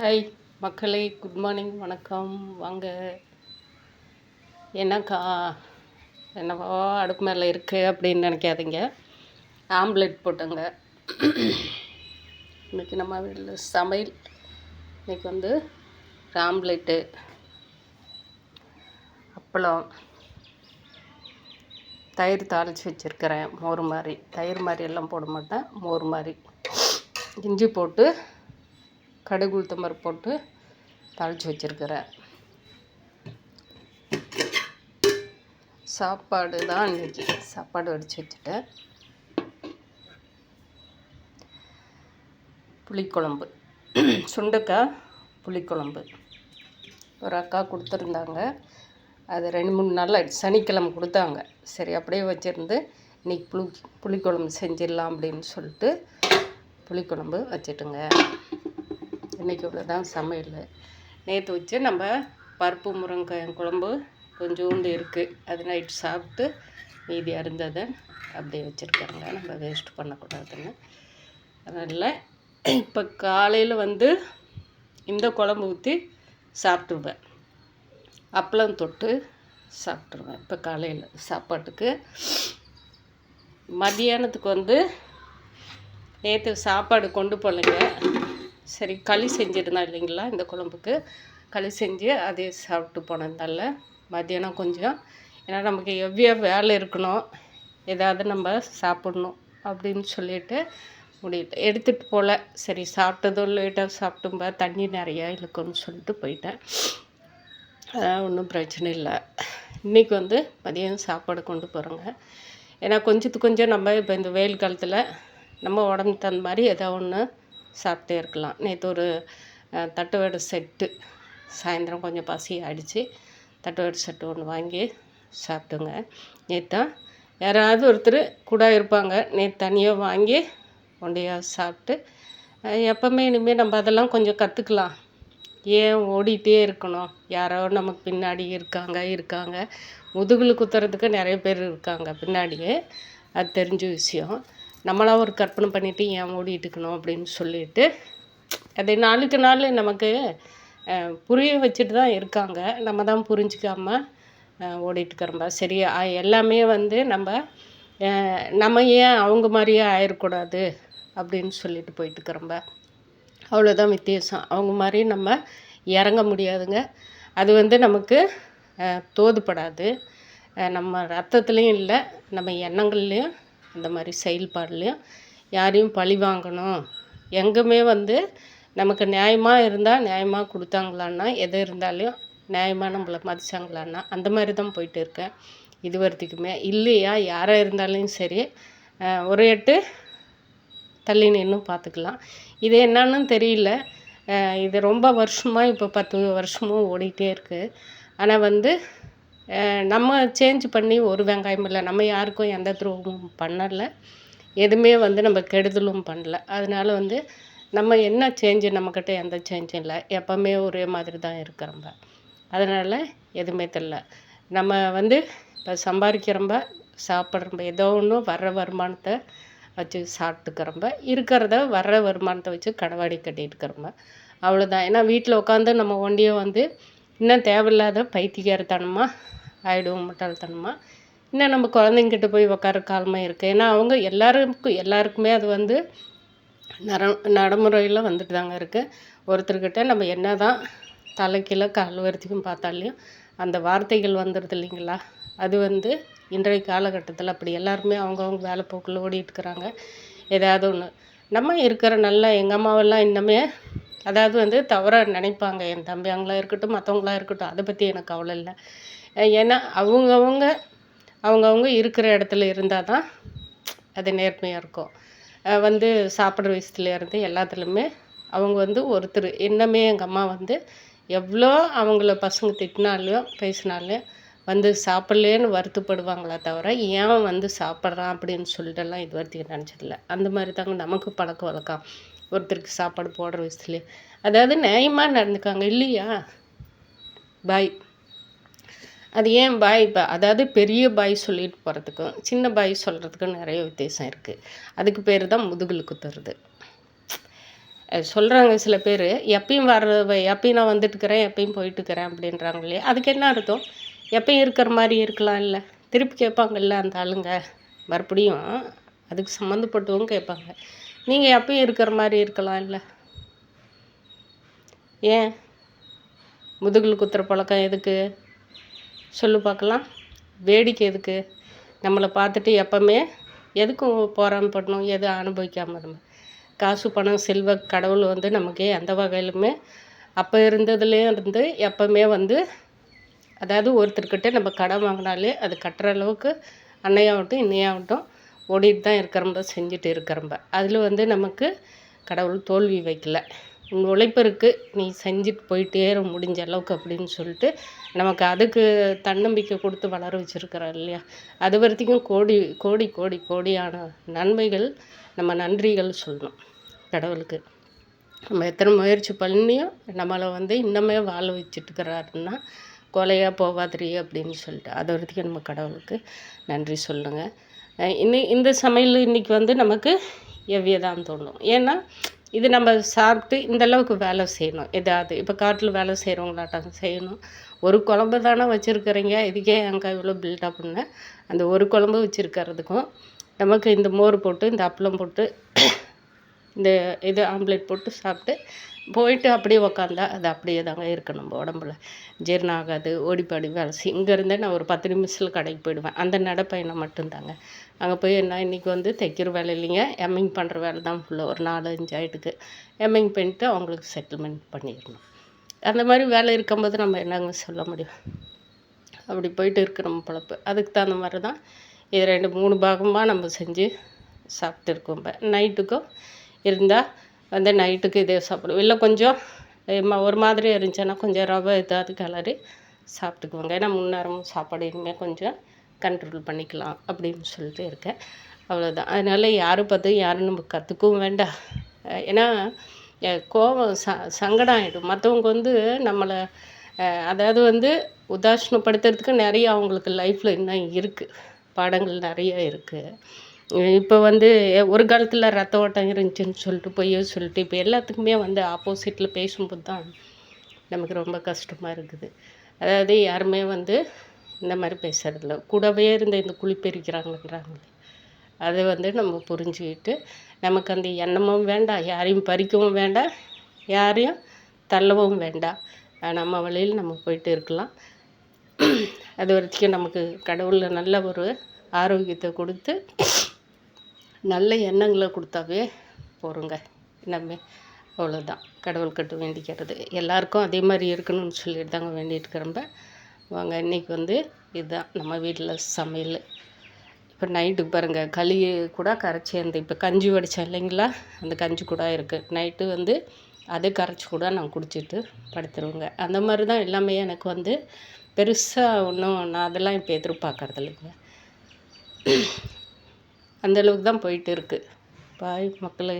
Hi மக்களே, good morning, வணக்கம். வாங்க. என்னக்கா என்னவோ அடுப்பு மேலே இருக்குது அப்படின்னு நினைக்காதீங்க. ஆம்லெட் போட்டுங்க. இன்றைக்கி நம்ம வீட்டில் சமையல். இன்றைக்கி வந்து ஆம்லெட்டு, அப்பளம், தயிர் தாளித்து வச்சுருக்கிறேன். மோர் மாதிரி, தயிர் மாதிரி எல்லாம் போட மாட்டேன், மோர் மாதிரி. இஞ்சி போட்டு கடுகு உளுத்தம்பருப்பு போட்டு தாளித்து வச்சுருக்கிறேன். சாப்பாடு தான் இன்றைக்கி. சாப்பாடு வடித்து வச்சுட்டேன். புளிக்குழம்பு, சுண்டைக்காய் புளிக்குழம்பு ஒரு அக்கா கொடுத்துருந்தாங்க. அது 2-3 நாள் ஆகிடுச்சு. சனிக்கிழமை கொடுத்தாங்க. சரி, அப்படியே வச்சுருந்து இன்றைக்கி புளிக்குழம்பு செஞ்சிடலாம் அப்படின்னு சொல்லிட்டு புளிக்குழம்பு வச்சுட்டுங்க. இன்றைக்கி இவ்வளோதான் சமையல். நேற்று வச்சு நம்ம பருப்பு முருங்கைக்காய் குழம்பு கொஞ்சோண்டு இருக்குது. அது நைட்டு சாப்பிட்டு மீதி அருந்ததை அப்படியே வச்சுருக்காங்க. நம்ம வேஸ்ட் பண்ணக்கூடாதுன்னு. அதனால் இப்போ காலையில் வந்து இந்த குழம்பு ஊற்றி சாப்பிட்டுருவேன். அப்பளம் தொட்டு சாப்பிட்ருவேன் இப்போ காலையில் சாப்பாட்டுக்கு. மதியானத்துக்கு வந்து நேற்று சாப்பாடு கொண்டு போகலைங்க. சரி, களி செஞ்சுருந்தேன் இல்லைங்களா, இந்த குழம்புக்கு களி செஞ்சு அதே சாப்பிட்டு போனதால மத்தியானம் கொஞ்சம், ஏன்னா நமக்கு எவ்வியாக வேலை இருக்கணும், ஏதாவது நம்ம சாப்பிட்ணும் அப்படின்னு சொல்லிட்டு முடியல, எடுத்துகிட்டு போகல. சரி, சாப்பிட்டதும் லேட்டாக சாப்பிட்டும்பா, தண்ணி நிறையா இழுக்குன்னு சொல்லிட்டு போயிட்டேன். ஒன்றும் பிரச்சனை இல்லை. இன்றைக்கி வந்து மதியம் சாப்பாடு கொண்டு போகிறோங்க. ஏன்னா கொஞ்சத்துக்கு கொஞ்சம் நம்ம இப்போ இந்த வெயில் காலத்தில் நம்ம உடம்புக்கு தகுந்த மாதிரி ஏதோ ஒன்று சாப்பிட்டே இருக்கலாம். நேற்று ஒரு தட்டு வடை செட்டு, சாயந்தரம் கொஞ்சம் பசி ஆகிடுச்சு, தட்டு வடை செட்டு ஒன்று வாங்கி சாப்பிட்டுங்க. நேற்று யாராவது ஒருத்தர் கூட இருப்பாங்க. நேற்று தனியாக வாங்கி ஒண்டையாக சாப்பிட்டு, எப்போவுமே இனிமேல் நம்ம அதெல்லாம் கொஞ்சம் கற்றுக்கலாம். ஏன் ஓடிட்டே இருக்கணும்? யாரோ நமக்கு பின்னாடி இருக்காங்க. முதுகில் குத்துறதுக்கு நிறைய பேர் இருக்காங்க பின்னாடியே. அது தெரிஞ்ச விஷயம். நம்மளாம் ஒரு கற்பனை பண்ணிவிட்டு ஏன் ஓடிட்டு இருக்கணும் அப்படின்னு சொல்லிட்டு, அதை நாளுக்கு நாள் நமக்கு புரிய வச்சுட்டு தான் இருக்காங்க. நம்ம தான் புரிஞ்சிக்காமல் ஓடிட்டுக்கிறோம்பா. சரி, எல்லாமே வந்து நம்ம ஏன் அவங்க மாதிரியே ஆயிடக்கூடாது அப்படின்னு சொல்லிட்டு போயிட்டுருக்குறோம்ப. அவ்வளோதான் வித்தியாசம். அவங்க மாதிரி நம்ம இறங்க முடியாதுங்க. அது வந்து நமக்கு தோதுப்படாது. நம்ம ரத்தத்துலேயும் இல்லை, நம்ம எண்ணங்கள்லேயும் இந்த மாதிரி செயல்பாடுலேயும் யாரையும் பழி வாங்கணும். எங்குமே வந்து நமக்கு நியாயமாக இருந்தால் நியாயமாக கொடுத்தாங்களான்னா, எது இருந்தாலும் நியாயமாக நம்மளை மதித்தாங்களான்னா, அந்த மாதிரி தான் போயிட்டு இருக்கேன் இது வரைக்குமே. இல்லையா, யாராக இருந்தாலும் சரி, ஒரு எட்டு தள்ளி நின்று பார்த்துக்கலாம். இது என்னன்னு தெரியல. இது ரொம்ப வருஷமாக, இப்போ 10 வருஷமும் ஓடிட்டே இருக்குது. ஆனால் வந்து நம்ம சேஞ்ச் பண்ணி ஒரு வெங்காயம் இல்லை, நம்ம யாருக்கும் எந்த துரோகமும் பண்ணலை, எதுவுமே வந்து நம்ம கெடுதலும் பண்ணல. அதனால் வந்து நம்ம என்ன சேஞ்சு, நம்மக்கிட்ட எந்த சேஞ்சும் இல்லை, எப்போவுமே ஒரே மாதிரி தான் இருக்கிறோம்ப. அதனால் எதுவுமே தெரில. நம்ம வந்து இப்போ சம்பாதிக்கிறோம்ப, சாப்பிட்றோம்ப, ஏதோ ஒன்று வர்ற வருமானத்தை வச்சு சாப்பிட்டுக்கிறோம்ப, இருக்கிறத வர்ற வருமானத்தை வச்சு கடவாடி கட்டிட்டுக்கிறோம்ப. அவ்வளோதான். ஏன்னா வீட்டில் உட்காந்து நம்ம ஒண்டியை வந்து இன்னும் தேவையில்லாத பைத்தியக்காரத்தனமாக ஆகிடுவோம், முட்டாள்தனமாக. இன்னும் நம்ம குழந்தைங்கிட்ட போய் உட்கார காலமாக இருக்குது. ஏன்னா அவங்க எல்லாருக்குமே அது வந்து நடைமுறையில் வந்துட்டு தாங்க இருக்குது. ஒருத்தர்கிட்ட நம்ம என்ன தான் தலைக்கீழ கால் வரைக்கும் பார்த்தாலையும் அந்த வார்த்தைகள் வந்துடுது இல்லைங்களா. அது வந்து இன்றைய காலகட்டத்தில் அப்படி எல்லாருமே அவங்கவுங்க வேலை போக்கில் ஓடிட்டுருக்குறாங்க. ஏதாவது ஒன்று நம்ம இருக்கிற நல்லா, எங்கள் அம்மாவெல்லாம் இன்னுமே அதாவது வந்து தவறாக நினைப்பாங்க. என் தம்பிங்களாக இருக்கட்டும், மற்றவங்களாக இருக்கட்டும், அதை பற்றி எனக்கு கவலை இல்லை. ஏன்னா அவங்கவுங்க இருக்கிற இடத்துல இருந்தால் தான் அது நேர்மையாக இருக்கும். வந்து சாப்பிட்ற விஷயத்துலேருந்து எல்லாத்துலேயுமே அவங்க வந்து ஒருத்தர். இன்னமே எங்கள் அம்மா வந்து எவ்வளோ அவங்கள பசங்க திட்டினாலையும் பேசினாலையும் வந்து சாப்பிட்லேன்னு வருத்தப்படுவாங்களே தவிர, ஏன் வந்து சாப்பிட்றான் அப்படின்னு சொல்லிட்டுலாம் இது வரைக்கும் நினச்சதில்ல. அந்த மாதிரி தாங்க நமக்கு பழக்க வழக்கம். ஒருத்தருக்கு சாப்பாடு போடுற விஷயத்துலேயே அதாவது நியாயமாக நடந்துக்காங்க இல்லையா. பாய், அது ஏன் பாய், இப்போ அதாவது பெரிய பாய் சொல்லிட்டு போகிறதுக்கும் சின்ன பாய் சொல்கிறதுக்கும் நிறைய வித்தியாசம் இருக்குது. அதுக்கு பேர் தான் முதுகில் குத்துறது. சொல்கிறாங்க சில பேர், எப்பயும் எப்பயும் நான் வந்துட்டுருக்கிறேன், எப்பயும் போயிட்டுருக்கிறேன் அப்படின்றாங்க இல்லையா? அதுக்கு என்ன அர்த்தம்? எப்பயும் இருக்கிற மாதிரி இருக்கலாம் இல்லை? திருப்பி கேட்பாங்கல்ல அந்த ஆளுங்க, மறுபடியும் அதுக்கு சம்மந்தப்பட்டவங்க கேட்பாங்க. நீங்கள் எப்பயும் இருக்கிற மாதிரி இருக்கலாம் இல்லை? ஏன் முதுகில் குத்துற பழக்கம் எதுக்கு சொல்லு பார்க்கலாம்? வேடிக்கை எதுக்கு? நம்மளை பார்த்துட்டு எப்போவுமே எதுக்கும் பொறாமைப்படணும், எது அனுபவிக்காமல் நம்ம காசு பணம் செல்வ கடவுள் வந்து நமக்கு எந்த வகையிலுமே அப்போ இருந்ததுலேயும் இருந்து எப்போவுமே வந்து, அதாவது ஒருத்தர்கிட்ட நம்ம கடன் வாங்கினாலே அது கட்டுற அளவுக்கு அன்னையாகட்டும் இன்னையாகட்டும் ஓடிட்டு தான் இருக்கிறம்ப, செஞ்சுட்டு இருக்கிறம்ப. அதில் வந்து நமக்கு கடவுள் தோல்வி வைக்கல. உன் உழைப்பு இருக்குது, நீ செஞ்சுட்டு போயிட்டே முடிஞ்ச அளவுக்கு அப்படின்னு சொல்லிட்டு நமக்கு அதுக்கு தன்னம்பிக்கை கொடுத்து வளர வச்சுருக்கிறார் இல்லையா? அது வரைக்கும் கோடி கோடி கோடி கோடியான நன்மைகள், நம்ம நன்றிகள் சொல்லணும் கடவுளுக்கு. நம்ம எத்தனை முயற்சி பண்ணியும் நம்மளை வந்து இன்னமே வாழ வச்சுட்டுருக்கிறாருன்னா, கொலையாக போகாதிரி அப்படின்னு சொல்லிட்டு அது வரைக்கும் நம்ம கடவுளுக்கு நன்றி சொல்லுங்கள். இந்த சமையல் இன்றைக்கி வந்து நமக்கு எவ்வியதான் தோணும். ஏன்னா இது நம்ம சாப்பிட்டு இந்தளவுக்கு வேலை செய்யணும். எதாவது இப்போ காட்டில் வேலை செய்கிறவங்களாட்டம் செய்யணும். ஒரு குழம்பு தானே வச்சுருக்கிறீங்க, இதுக்கே அங்கே இவ்வளோ பில்டப்னு. அந்த ஒரு குழம்பு வச்சுருக்கிறதுக்கும் நமக்கு இந்த மோர் போட்டு இந்த அப்பளம் போட்டு இந்த இது ஆம்லேட் போட்டு சாப்பிட்டு போயிட்டு அப்படியே உக்காந்தா அது அப்படியே தாங்க இருக்குது நம்ம உடம்புல. ஜீரணம் ஆகாது. ஓடிப்பாடி வேலை இங்கேருந்தே நான் ஒரு 10 நிமிஷத்தில் கடைக்கு போயிடுவேன். அந்த நடைப்பயணம் மட்டும்தாங்க. அங்கே போய் என்ன இன்றைக்கி வந்து தைக்கிற வேலை இல்லைங்க, எம்மிங் பண்ணுற வேலை தான் ஃபுல்லாக ஒரு 4-5 ஆகிட்டுக்கு. எம்மிங் பண்ணிட்டு அவங்களுக்கு செட்டில்மெண்ட் பண்ணிடணும். அந்த மாதிரி வேலை இருக்கும்போது நம்ம என்னங்க சொல்ல முடியும்? அப்படி போயிட்டு இருக்கு நம்ம பொழப்பு. அதுக்கு தகுந்த மாதிரி தான் இது 2-3 பாகமாக நம்ம செஞ்சு சாப்பிட்டுருக்கோம். இப்போ நைட்டுக்கும் இருந்தால் வந்து நைட்டுக்கு இதே சாப்பிடுவோம். இல்லை கொஞ்சம் ஒரு மாதிரி இருந்துச்சுன்னா கொஞ்சம் ரவை ஏதாவது கிளறி சாப்பிட்டுக்குவோங்க. ஏன்னா முன்னேரமும் சாப்பாடு இனிமேல் கொஞ்சம் கண்ட்ரோல் பண்ணிக்கலாம் அப்படின்னு சொல்லிட்டு இருக்கேன். அவ்வளோதான். அதனால் யாரை பார்த்து யாரும் நம்ம கற்றுக்கவும் வேண்டாம். ஏன்னா கோபம் சங்கடம் ஆகிடும். மற்றவங்க வந்து நம்மளை அதாவது வந்து உதாசீனப்படுத்துறதுக்கு நிறைய அவங்களுக்கு லைஃப்பில் இன்னும் இருக்குது, பாடங்கள் நிறைய இருக்குது. இப்போ வந்து ஒரு காலத்தில் ரத்த ஓட்டம் இருந்துச்சுன்னு சொல்லிட்டு பொய்யோ சொல்லிட்டு இப்போ எல்லாத்துக்குமே வந்து ஆப்போசிட்டில் பேசும்போது தான் நமக்கு ரொம்ப கஷ்டமாக இருக்குது. அதாவது யாருமே வந்து இந்த மாதிரி பேசுகிறதில்ல. கூடவே இருந்து இந்த குழி பறிக்கிறாங்கன்றாங்களே, அதை வந்து நம்ம புரிஞ்சுக்கிட்டு நமக்கு அந்த எண்ணமும் வேண்டாம், யாரையும் பறிக்கவும் வேண்டாம், யாரையும் தள்ளவும் வேண்டாம். நம்ம வழியில் நம்ம போயிட்டு இருக்கலாம். அது வரைக்கும் நமக்கு கடவுளில் நல்ல ஒரு ஆரோக்கியத்தை கொடுத்து நல்ல எண்ணங்களை கொடுத்தாவே போகிறோங்க. நம்ம அவ்வளோதான் கடவுள் கட்டு வேண்டிக்கிறது. எல்லாருக்கும் அதே மாதிரி இருக்கணும்னு சொல்லிட்டு தாங்க வேண்டிகிட்டு இருக்கிறம்ப. வாங்க இன்றைக்கி வந்து இதுதான் நம்ம வீட்டில் சமையல். இப்போ நைட்டுக்கு பாருங்கள், களி கூட கரைச்சி அந்த இப்போ கஞ்சி வடித்தேன் இல்லைங்களா, அந்த கஞ்சி கூட இருக்குது. நைட்டு வந்து அதை கரைச்சி கூட நான் குடிச்சிட்டு படுத்துருவேங்க. அந்த மாதிரி தான் எல்லாமே. எனக்கு வந்து பெருசாக ஒன்றும் நான் அதெல்லாம் இப்போ எதிர்பார்க்கறது இல்லைங்க. அந்தளவுக்கு தான் போயிட்டு இருக்குது. பாய் மக்களே.